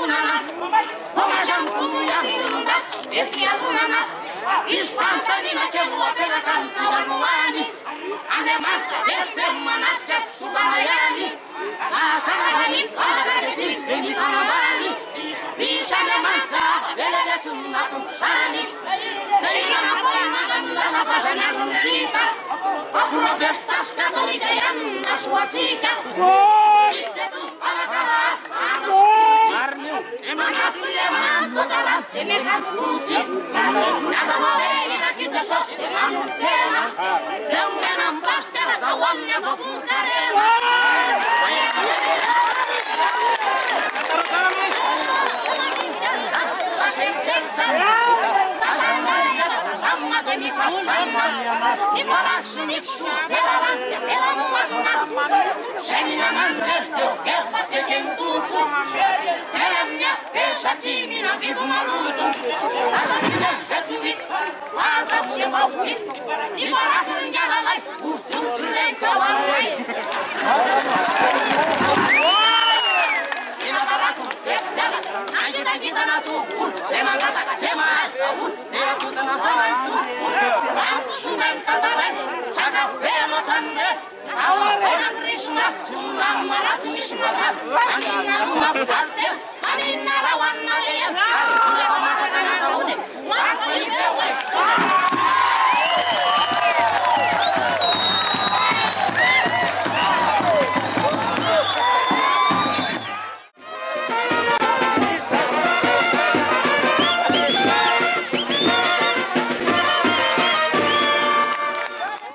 bunana, pomaggiam cuia inundați de fia bunana, ispantanina che lua per la canzone nuani, ane marcia per manat che subanaiani, a caravani paga de titte mi fanno mani, biscia ne mantra, vele le sunnato sani, lei non poi maganda la pagina runcita, a protestas cattoliche e anna sua zita, viste tu alla cala, e manafri le manto dalla stelle canzucci, nasa vorrei da chi già soste la nutella, e un menan pastera da voglia po' furcarella. La sentenza, sa sandalia da samma che mi fa fanna, mi palazzo mi sciute la lanzia e la nuanna, se mi la mangetto che faccio che in tupo, e la mia pesa timina vivo maluso, la famiglia se tu vi, guarda se ma qui, mi palazzo in gara lei, un trento a lei. Kita na cukur, tema kata tema asal, dia tu tanah panai tu, sunan tataren, saka velo tande, awal Christmas, sulam marat mismata, anina rumah sate, anina